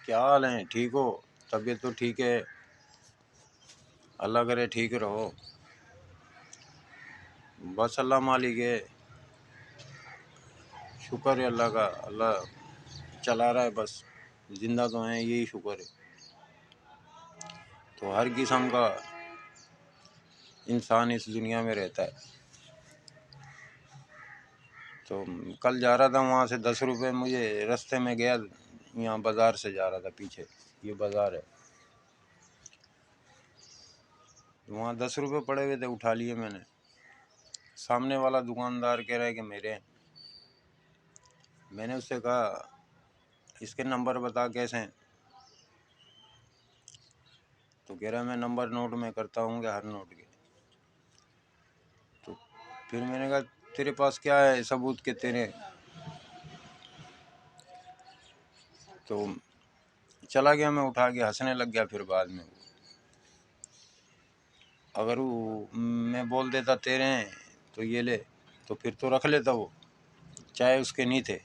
کیا حال ہیں؟ ٹھیک ہو؟ طبیعت تو ٹھیک ہے؟ اللہ کرے ٹھیک رہو۔ بس اللہ مالک ہے، شکر ہے اللہ کا، اللہ چلا رہا ہے، بس زندہ تو ہیں، یہی شکر ہے۔ تو ہر قسم کا انسان اس دنیا میں رہتا ہے۔ تو کل جا رہا تھا وہاں سے 10 روپے مجھے رستے میں گیا، یہاں بازار سے جا رہا تھا، پیچھے یہ بازار ہے، وہاں 10 روپے پڑے ہوئے تھے، اٹھا لیے میں نے۔ سامنے والا دکاندار کہہ رہا ہے کہ میرے ہیں۔ میں نے اس سے کہا اس کے نمبر بتا کیسے ہیں؟ تو کہہ رہا ہے میں نمبر نوٹ میں کرتا ہوں کہ ہر نوٹ کے۔ تو پھر میں نے کہا تیرے پاس کیا ہے ثبوت کے تیرے؟ تو چلا گیا، میں اٹھا کے ہنسنے لگ گیا۔ پھر بعد میں اگر میں بول دیتا تیرے ہیں تو یہ لے، تو پھر تو رکھ لیتا وہ، چاہے اس کے نہیں تھے۔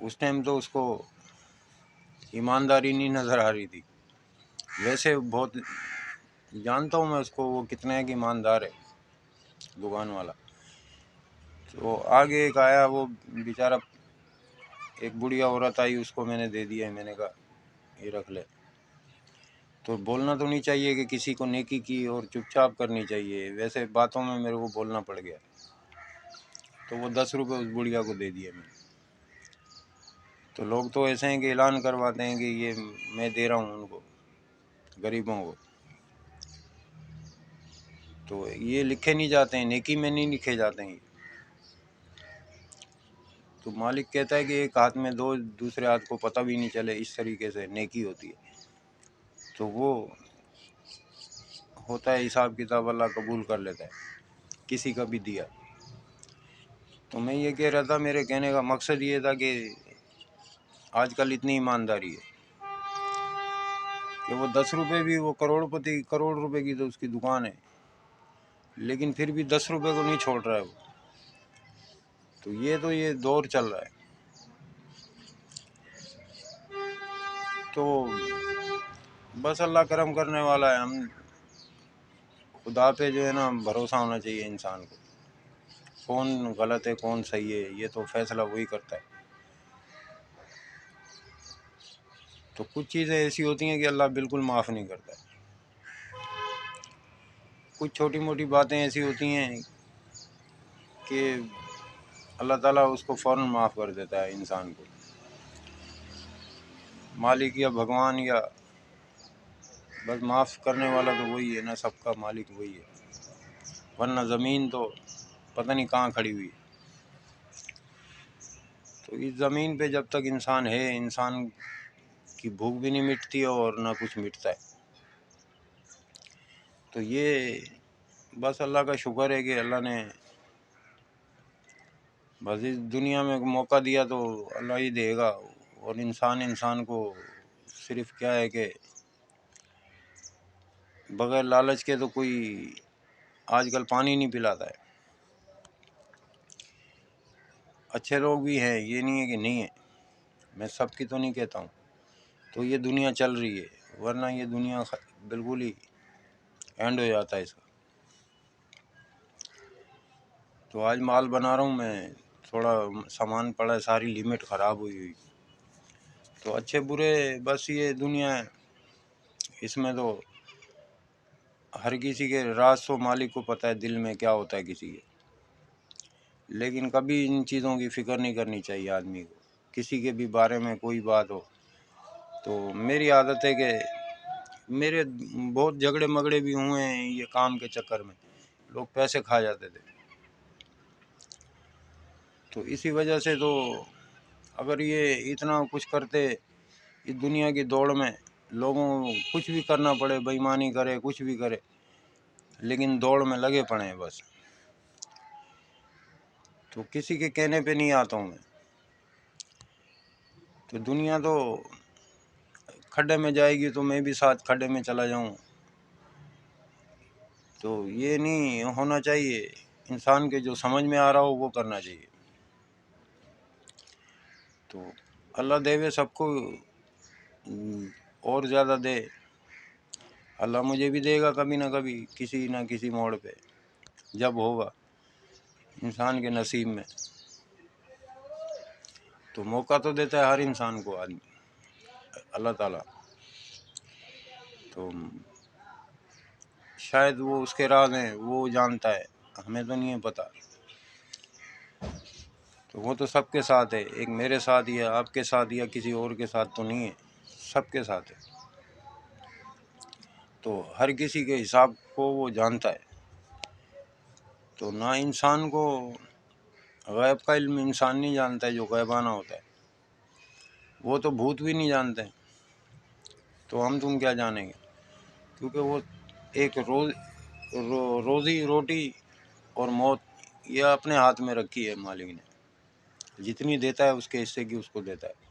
اس ٹائم تو اس کو ایمانداری نہیں نظر آ رہی تھی، ویسے بہت جانتا ہوں میں اس کو، وہ کتنا ایک ایماندار ہے دکان والا۔ تو آگے ایک آیا، وہ بیچارہ ایک بڑھیا عورت آئی، اس کو میں نے دے دیا، میں نے کہا یہ رکھ لے۔ تو بولنا تو نہیں چاہیے کہ کسی کو نیکی کی اور چپ چاپ کرنی چاہیے، ویسے باتوں میں میرے کو بولنا پڑ گیا، تو وہ 10 روپے اس بڑھیا کو دے دیے میں نے۔ تو لوگ تو ایسے ہیں کہ اعلان کرواتے ہیں کہ یہ میں دے رہا ہوں ان کو، غریبوں کو، تو یہ لکھے نہیں جاتے ہیں، نیکی میں نہیں لکھے جاتے ہیں۔ تو مالک کہتا ہے کہ ایک ہاتھ میں دو، دوسرے ہاتھ کو پتہ بھی نہیں چلے، اس طریقے سے نیکی ہوتی ہے۔ تو وہ ہوتا ہے حساب کتاب، اللہ قبول کر لیتا ہے کسی کا بھی دیا۔ تو میں یہ کہہ رہا تھا، میرے کہنے کا مقصد یہ تھا کہ آج کل اتنی ایمانداری ہے کہ وہ 10 روپے بھی، وہ کروڑ پتی، کروڑ روپے کی تو اس کی دکان ہے، لیکن پھر بھی 10 روپے کو نہیں چھوڑ رہا ہے وہ۔ تو یہ دور چل رہا ہے۔ تو بس اللہ کرم کرنے والا ہے، ہم خدا پہ جو ہے نا بھروسہ ہونا چاہیے انسان کو، کون غلط ہے کون صحیح ہے یہ تو فیصلہ وہی کرتا ہے۔ تو کچھ چیزیں ایسی ہوتی ہیں کہ اللہ بالکل معاف نہیں کرتا ہے، کچھ چھوٹی موٹی باتیں ایسی ہوتی ہیں کہ اللہ تعالیٰ اس کو فوراً معاف کر دیتا ہے انسان کو۔ مالک یا بھگوان یا بس معاف کرنے والا تو وہی ہے نا، سب کا مالک وہی ہے، ورنہ زمین تو پتہ نہیں کہاں کھڑی ہوئی ہے۔ تو اس زمین پہ جب تک انسان ہے، انسان کی بھوک بھی نہیں مٹتی اور نہ کچھ مٹتا ہے۔ تو یہ بس اللہ کا شکر ہے کہ اللہ نے بس اس دنیا میں موقع دیا تو اللہ ہی دے گا، اور انسان کو صرف کیا ہے کہ بغیر لالچ کے تو کوئی آج کل پانی نہیں پلاتا ہے۔ اچھے لوگ بھی ہیں، یہ نہیں ہے کہ نہیں ہے، میں سب کی تو نہیں کہتا ہوں۔ تو یہ دنیا چل رہی ہے، ورنہ یہ دنیا بالکل ہی اینڈ ہو جاتا ہے اس کا۔ تو آج مال بنا رہا ہوں میں، تھوڑا سامان پڑا ہے، ساری لیمٹ خراب ہوئی۔ تو اچھے برے بس یہ دنیا ہے، اس میں تو ہر کسی کے راز تو مالک کو پتہ ہے، دل میں کیا ہوتا ہے کسی کے، لیکن کبھی ان چیزوں کی فکر نہیں کرنی چاہیے آدمی کو۔ کسی کے بھی بارے میں کوئی بات ہو تو میری عادت ہے کہ میرے بہت جھگڑے مگڑے بھی ہوئے ہیں یہ کام کے چکر میں، لوگ پیسے کھا جاتے تھے۔ تو اسی وجہ سے تو اگر یہ اتنا کچھ کرتے اس دنیا کی دوڑ میں، لوگوں کو کچھ بھی کرنا پڑے، بے ایمانی کرے، کچھ بھی کرے، لیکن دوڑ میں لگے پڑے ہیں بس۔ تو کسی کے کہنے پہ نہیں آتا ہوں میں۔ تو دنیا تو کھڈے میں جائے گی تو میں بھی ساتھ کھڈے میں چلا جاؤں، تو یہ نہیں ہونا چاہیے۔ انسان کے جو سمجھ میں آ رہا ہو وہ کرنا چاہیے۔ تو اللہ دے وے سب کو اور زیادہ دے، اللہ مجھے بھی دے گا کبھی نہ کبھی، کسی نہ کسی موڑ پہ، جب ہوگا انسان کے نصیب میں۔ تو موقع تو دیتا ہے ہر انسان کو آدمی اللہ تعالیٰ، تو شاید وہ اس کے راز ہیں، وہ جانتا ہے، ہمیں تو نہیں ہے پتہ۔ تو وہ تو سب کے ساتھ ہے، ایک میرے ساتھ یا آپ کے ساتھ یا کسی اور کے ساتھ تو نہیں ہے، سب کے ساتھ ہے۔ تو ہر کسی کے حساب کو وہ جانتا ہے۔ تو نہ انسان کو غیب کا علم انسان نہیں جانتا ہے، جو غیبانہ ہوتا ہے، وہ تو بھوت بھی نہیں جانتے ہیں، تو ہم تم کیا جانیں گے؟ کیونکہ وہ ایک روزی روٹی اور موت یہ اپنے ہاتھ میں رکھی ہے مالک نے، جتنی دیتا ہے اس کے حصے کی اس کو دیتا ہے۔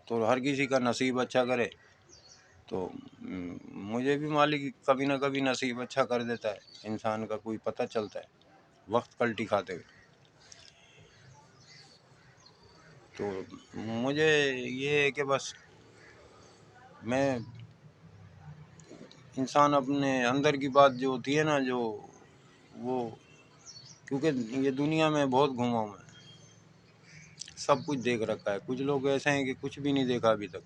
تو ہر کسی کا نصیب اچھا کرے، تو مجھے بھی مالک کبھی نہ کبھی نصیب اچھا کر دیتا ہے، انسان کا کوئی پتہ چلتا ہے وقت پلٹی کھاتے ہوئے۔ تو مجھے یہ ہے کہ بس میں انسان اپنے اندر کی بات جو ہوتی ہے نا، جو وہ، کیونکہ یہ دنیا میں بہت گھوما ہوں میں، سب کچھ دیکھ رکھا ہے۔ کچھ لوگ ایسے ہیں کہ کچھ بھی نہیں دیکھا ابھی تک،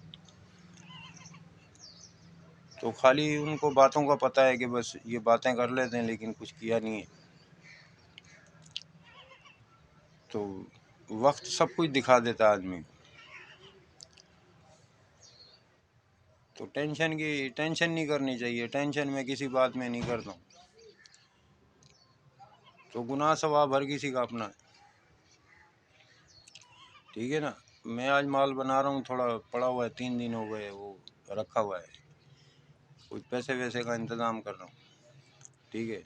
تو خالی ان کو باتوں کا پتہ ہے کہ بس یہ باتیں کر لیتے ہیں لیکن کچھ کیا نہیں ہے۔ تو وقت سب کچھ دکھا دیتا ہے آدمی کو۔ تو ٹینشن نہیں کرنی چاہیے، ٹینشن میں کسی بات میں نہیں کرتا ہوں۔ تو گناہ ثواب ہر کسی کا اپنا ہے، ٹھیک ہے نا۔ میں آج مال بنا رہا ہوں، تھوڑا پڑا ہوا ہے، 3 دن ہو گئے وہ رکھا ہوا ہے، کچھ پیسے ویسے کا انتظام کر رہا ہوں، ٹھیک ہے۔